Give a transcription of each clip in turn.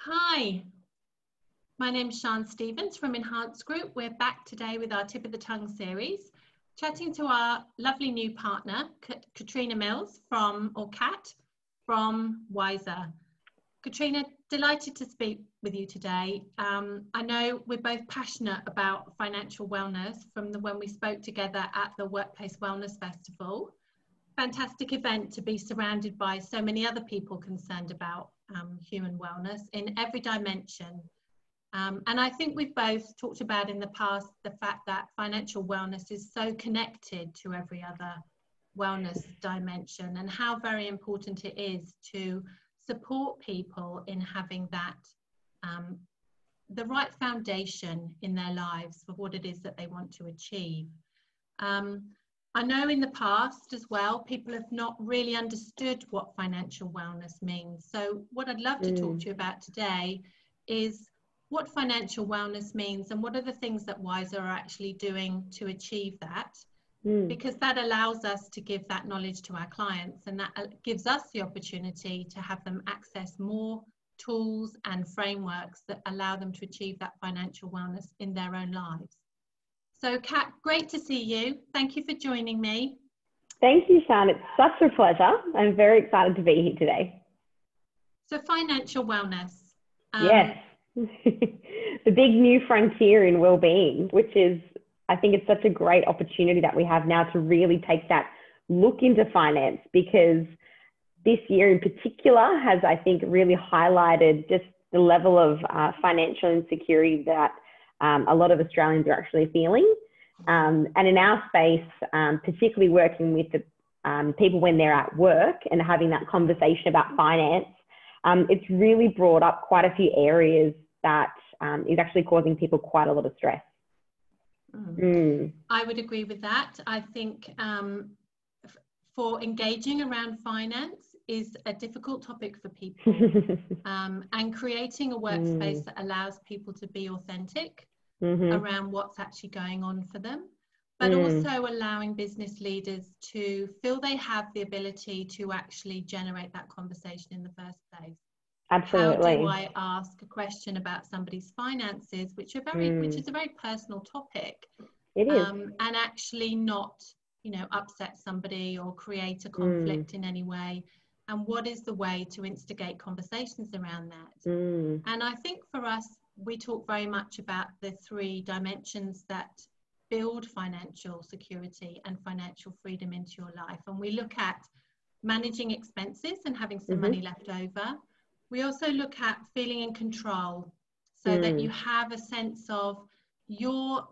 Hi, my name's Sian Stevens from Enhanced Group. We're back today with our Tip of the Tongue series, chatting to our lovely new partner, Katrina Mills Kat from Wisr. Katrina, delighted to speak with you today. I know we're both passionate about financial wellness from when we spoke together at the Workplace Wellness Festival. Fantastic event to be surrounded by so many other people concerned about human wellness in every dimension. And I think we've both talked about in the past the fact that financial wellness is so connected to every other wellness dimension, and how very important it is to support people in having that the right foundation in their lives for what it is that they want to achieve. I know in the past as well, people have not really understood what financial wellness means. So what I'd love to talk to you about today is what financial wellness means and what are the things that Wisr are actually doing to achieve that. Because that allows us to give that knowledge to our clients, and that gives us the opportunity to have them access more tools and frameworks that allow them to achieve that financial wellness in their own lives. So Kat, great to see you. Thank you for joining me. Thank you, Sian. It's such a pleasure. I'm very excited to be here today. So financial wellness. Yes. The big new frontier in well-being, which is, I think it's such a great opportunity that we have now to really take that look into finance, because this year in particular has, I think, really highlighted just the level of financial insecurity that a lot of Australians are actually feeling. And in our space, particularly working with the people when they're at work and having that conversation about finance, it's really brought up quite a few areas that is actually causing people quite a lot of stress. I would agree with that. I think for engaging around finance is a difficult topic for people, and creating a workspace that allows people to be authentic around what's actually going on for them, but also allowing business leaders to feel they have the ability to actually generate that conversation in the first place. Absolutely. How do I ask a question about somebody's finances, which is a very personal topic, it is, and actually not, upset somebody or create a conflict in any way? And what is the way to instigate conversations around that? And I think for us, we talk very much about the three dimensions that build financial security and financial freedom into your life. And we look at managing expenses and having some money left over. We also look at feeling in control, so that you have a sense of you're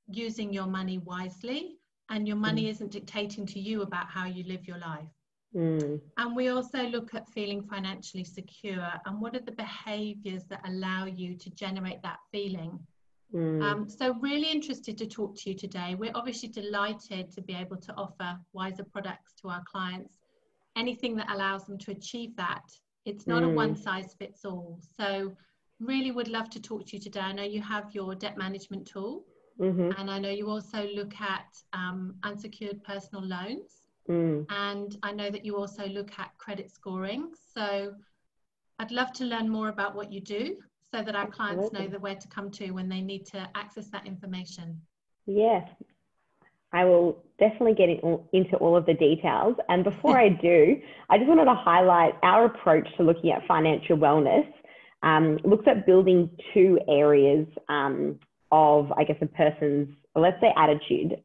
using your money wisely and your money isn't dictating to you about how you live your life. And we also look at feeling financially secure and what are the behaviors that allow you to generate that feeling. So really interested to talk to you today. We're obviously delighted to be able to offer Wisr products to our clients, anything that allows them to achieve that. It's not a one size fits all. So really would love to talk to you today. I know you have your debt management tool, and I know you also look at unsecured personal loans. And I know that you also look at credit scoring. So I'd love to learn more about what you do so that our clients know where to come to when they need to access that information. Yes, I will definitely get into all of the details. And before I do, I just wanted to highlight our approach to looking at financial wellness. Looks at building two areas of, I guess, a person's, let's say, attitude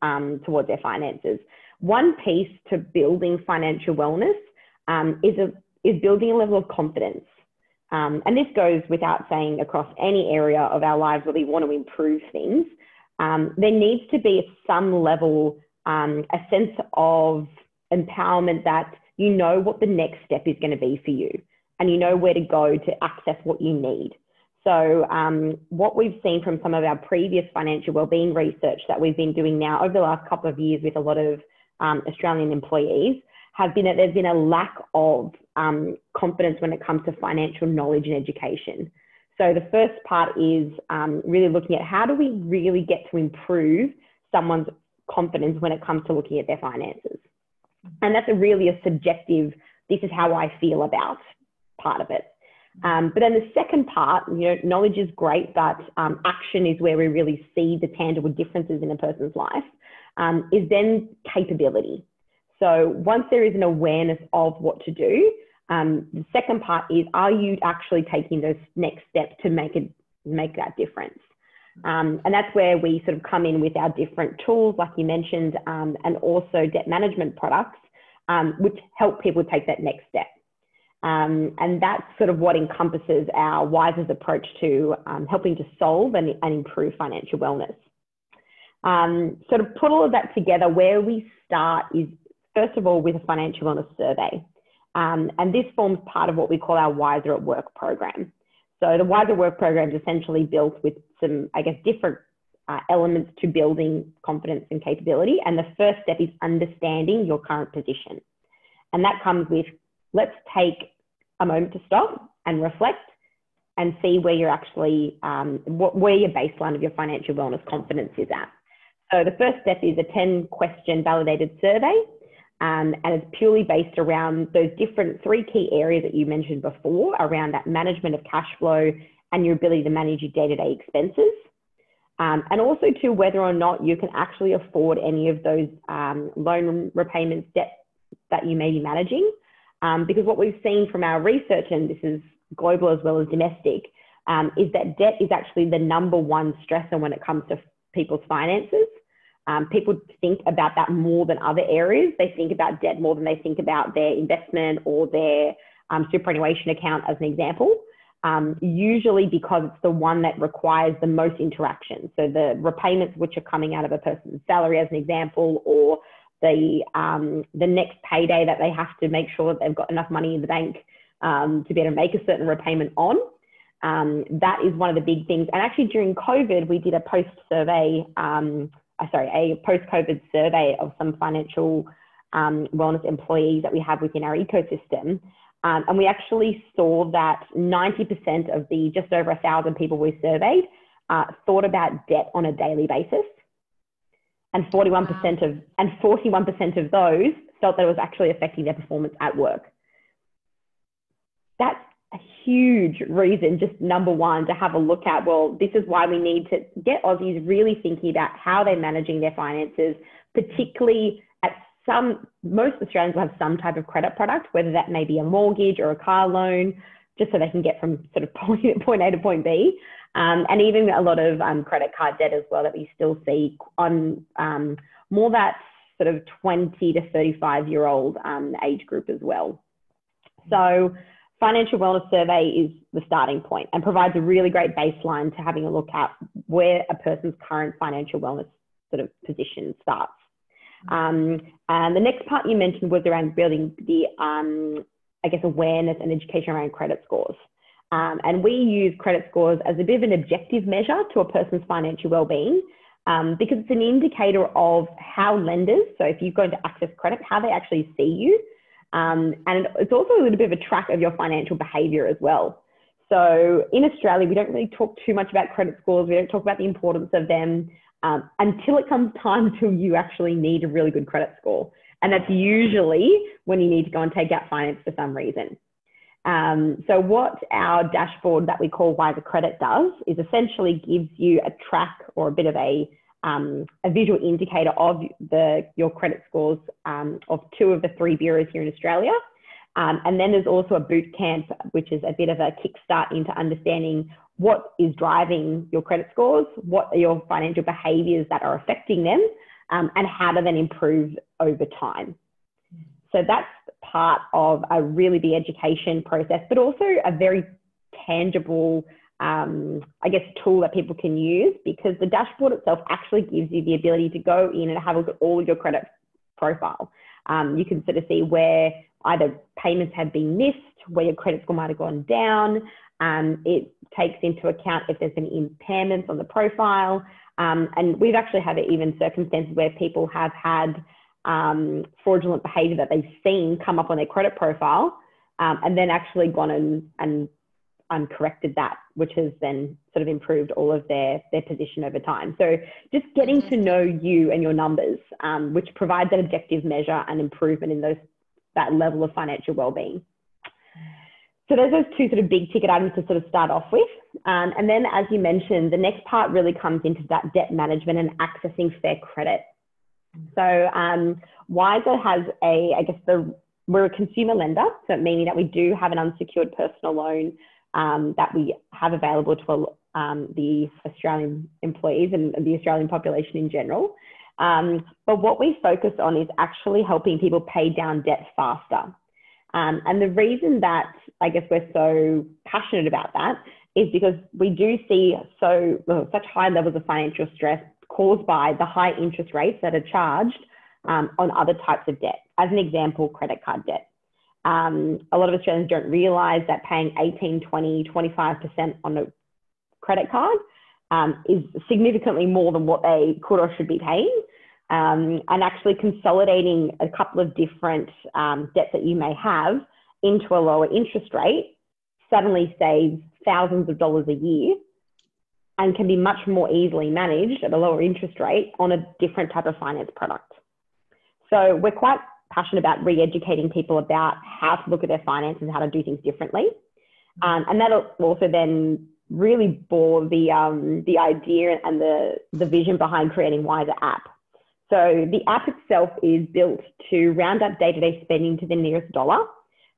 towards their finances. One piece to building financial wellness is building a level of confidence. And this goes without saying across any area of our lives where we want to improve things. There needs to be some level, a sense of empowerment that you know what the next step is going to be for you, and you know where to go to access what you need. So what we've seen from some of our previous financial wellbeing research that we've been doing now over the last couple of years with a lot of Australian employees have been that there's been a lack of confidence when it comes to financial knowledge and education. So the first part is really looking at how do we really get to improve someone's confidence when it comes to looking at their finances. And that's really a subjective, this is how I feel about part of it. But then the second part, knowledge is great, but action is where we really see the tangible differences in a person's life, is then capability. So once there is an awareness of what to do, the second part is, are you actually taking those next steps to make that difference? And that's where we sort of come in with our different tools, like you mentioned, and also debt management products, which help people take that next step. And that's sort of what encompasses our Wisr's approach to helping to solve and improve financial wellness. So to put all of that together, where we start is, first of all, with a financial wellness survey. And this forms part of what we call our Wisr at Work program. So the Wisr at Work program is essentially built with some, I guess, different elements to building confidence and capability. And the first step is understanding your current position. And that comes with, let's take a moment to stop and reflect and see where you're actually, where your baseline of your financial wellness confidence is at. So the first step is a 10-question validated survey. And it's purely based around those different 3 key areas that you mentioned before, around that management of cash flow and your ability to manage your day-to-day expenses. And also to whether or not you can actually afford any of those loan repayments, debt that you may be managing. Because what we've seen from our research, and this is global as well as domestic, is that debt is actually the #1 stressor when it comes to people's finances. People think about that more than other areas. They think about debt more than they think about their investment or their superannuation account, as an example, usually because it's the one that requires the most interaction. So the repayments which are coming out of a person's salary, as an example, or the next payday that they have to make sure that they've got enough money in the bank to be able to make a certain repayment on. That is one of the big things. And actually during COVID, we did a post-COVID survey of some financial wellness employees that we have within our ecosystem. And we actually saw that 90% of the just over 1,000 people we surveyed thought about debt on a daily basis. And 41% of those felt that it was actually affecting their performance at work. That's a huge reason, just #1, to have a look at, well, this is why we need to get Aussies really thinking about how they're managing their finances, particularly most Australians will have some type of credit product, whether that may be a mortgage or a car loan, just so they can get from sort of point A to point B. And even a lot of credit card debt as well that we still see on more that sort of 20 to 35-year-old age group as well. So financial wellness survey is the starting point and provides a really great baseline to having a look at where a person's current financial wellness sort of position starts. And the next part you mentioned was around building the, I guess, awareness and education around credit scores. And we use credit scores as a bit of an objective measure to a person's financial well-being, because it's an indicator of how lenders, so if you're going to access credit, how they actually see you. And it's also a little bit of a track of your financial behaviour as well. So in Australia, we don't really talk too much about credit scores. We don't talk about the importance of them until it comes time to you actually need a really good credit score. And that's usually when you need to go and take out finance for some reason. So what our dashboard that we call Wisr Credit does is essentially gives you a track or a bit of a visual indicator of your credit scores of 2 of the 3 bureaus here in Australia. And then there's also a boot camp, which is a bit of a kickstart into understanding what is driving your credit scores, what are your financial behaviours that are affecting them, and how to then improve over time. So that's part of a really big education process, but also a very tangible, I guess, tool that people can use, because the dashboard itself actually gives you the ability to go in and have a look at all of your credit profile. You can sort of see where either payments have been missed, where your credit score might have gone down. It takes into account if there's been impairments on the profile. And we've actually had even circumstances where people have had fraudulent behavior that they've seen come up on their credit profile, and then actually gone and corrected that, which has then sort of improved all of their position over time. So just getting to know you and your numbers, which provides an objective measure and improvement in that level of financial well-being. So there's those two sort of big ticket items to sort of start off with. And then, as you mentioned, the next part really comes into that debt management and accessing fair credit. So Wisr has we're a consumer lender, so meaning that we do have an unsecured personal loan that we have available to the Australian employees and the Australian population in general. But what we focus on is actually helping people pay down debt faster. And the reason that I guess we're so passionate about that is because we do see such high levels of financial stress caused by the high interest rates that are charged on other types of debt. As an example, credit card debt. A lot of Australians don't realise that paying 18, 20, 25% on a credit card is significantly more than what they could or should be paying. And actually consolidating a couple of different debts that you may have into a lower interest rate suddenly saves thousands of dollars a year and can be much more easily managed at a lower interest rate on a different type of finance product. So we're quite passionate about re-educating people about how to look at their finances, how to do things differently. And that'll also then really bore the idea and the vision behind creating Wisr app. So the app itself is built to round up day-to-day spending to the nearest dollar.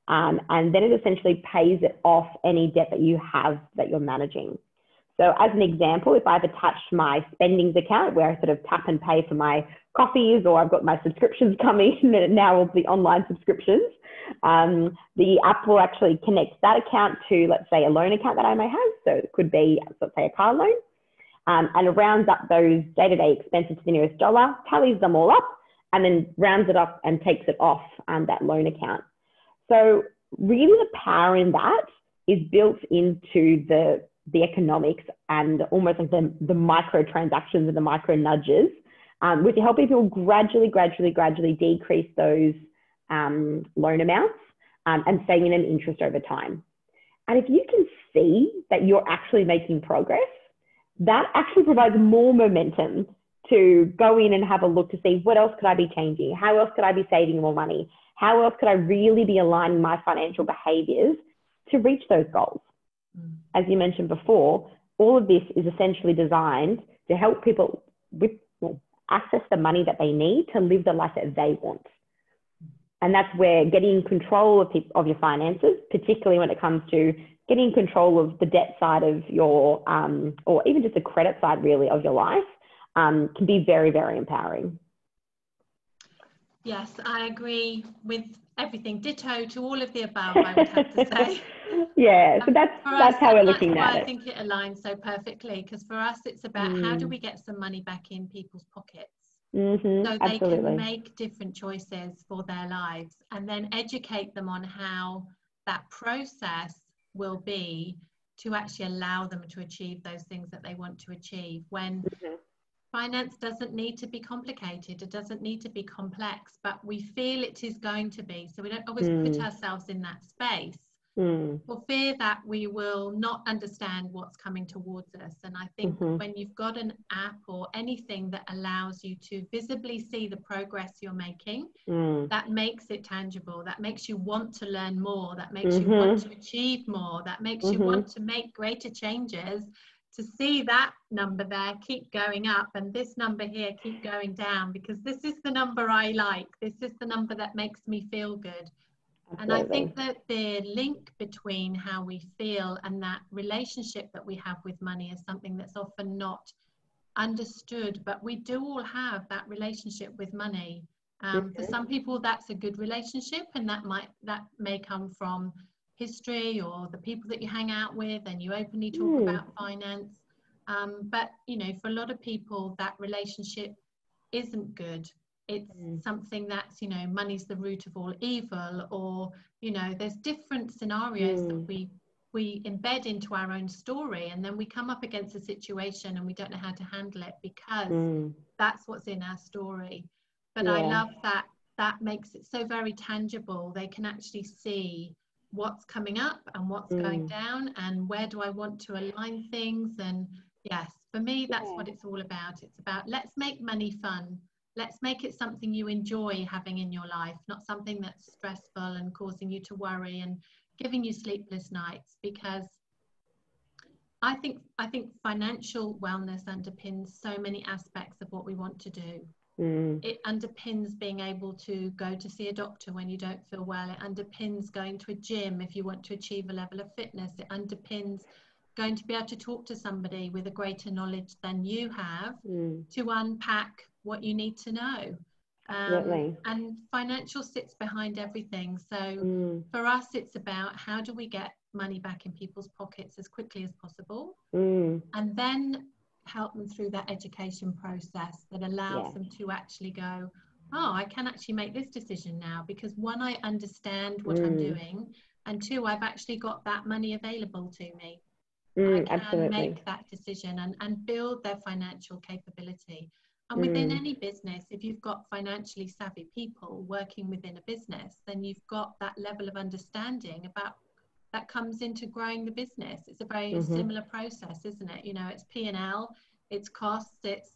And then it essentially pays it off any debt that you have that you're managing. So as an example, if I've attached my spendings account where I sort of tap and pay for my coffees, or I've got my subscriptions coming now, all the online subscriptions, the app will actually connect that account to, let's say, a loan account that I may have. So it could be, let's say, a car loan, and it rounds up those day-to-day expenses to the nearest dollar, tallies them all up, and then rounds it up and takes it off that loan account. So really the power in that is built into the economics and almost like the micro transactions and the micro nudges, which are helping people gradually decrease those loan amounts and saving them interest over time. And if you can see that you're actually making progress, that actually provides more momentum to go in and have a look to see what else could I be changing? How else could I be saving more money? How else could I really be aligning my financial behaviors to reach those goals? As you mentioned before, all of this is essentially designed to help people access the money that they need to live the life that they want. And that's where getting control of your finances, particularly when it comes to getting control of the debt side of your, or even just the credit side really of your life, can be very, very empowering. Yes, I agree with everything. Ditto to all of the above, I would have to say. Yeah, so that's how we're looking at it. I think it aligns so perfectly, because for us, it's about how do we get some money back in people's pockets so they can make different choices for their lives, and then educate them on how that process will be to actually allow them to achieve those things that they want to achieve. When finance doesn't need to be complicated, it doesn't need to be complex, but we feel it is going to be. So we don't always put ourselves in that space for fear that we will not understand what's coming towards us. And I think when you've got an app or anything that allows you to visibly see the progress you're making, that makes it tangible, that makes you want to learn more, that makes you want to achieve more, that makes you want to make greater changes, to see that number there keep going up and this number here keep going down, because this is the number I like, this is the number that makes me feel good. And I think that the link between how we feel and that relationship that we have with money is something that's often not understood, but we do all have that relationship with money. For some people that's a good relationship, and that may come from history or the people that you hang out with and you openly talk about finance, but you know, for a lot of people that relationship isn't good. It's something that's, you know, money's the root of all evil, or you know, there's different scenarios that we embed into our own story, and then we come up against a situation and we don't know how to handle it because that's what's in our story. But I love that makes it so very tangible. They can actually see what's coming up and what's going down, and where do I want to align things. And yes, for me, that's what it's all about. It's about, let's make money fun. let's make it something you enjoy having in your life, not something that's stressful and causing you to worry and giving you sleepless nights. Because I think financial wellness underpins so many aspects of what we want to do. It underpins being able to go to see a doctor when you don't feel well. It underpins going to a gym if you want to achieve a level of fitness. It underpins going to be able to talk to somebody with a greater knowledge than you have to unpack what you need to know. And financial sits behind everything. So for us, it's about how do we get money back in people's pockets as quickly as possible, and then help them through that education process that allows them to actually go, oh, I can actually make this decision now, because one, I understand what I'm doing, and two, I've actually got that money available to me. I can make that decision and build their financial capability. And within any business, if you've got financially savvy people working within a business, then you've got that level of understanding about that comes into growing the business. It's a very similar process, isn't it? You know, it's P&L, it's costs, it's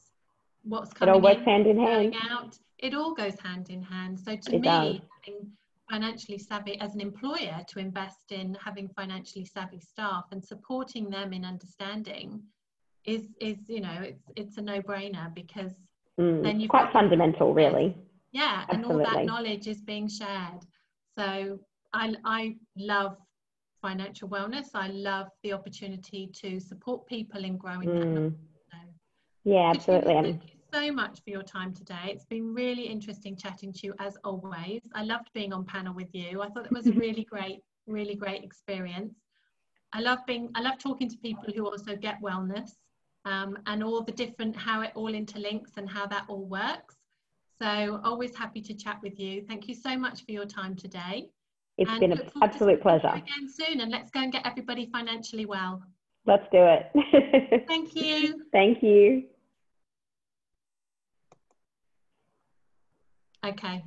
what's coming in, it all works hand in hand. Out. It all goes hand in hand. So to me, having financially savvy as an employer to invest in having financially savvy staff and supporting them in understanding is you know, it's a no-brainer, because then you've quite fundamental, really. Yeah, and all that knowledge is being shared. So I love financial wellness. I love the opportunity to support people in growing that knowledge. So, yeah, absolutely. Thank you so much for your time today. It's been really interesting chatting to you as always. I loved being on panel with you. I thought it was a really great experience. I love talking to people who also get wellness, and all the different, how it all interlinks and how that all works. So always happy to chat with you. Thank you so much for your time today. It's been an absolute pleasure. Again soon, and let's go and get everybody financially well. Let's do it. Thank you. Thank you. Okay.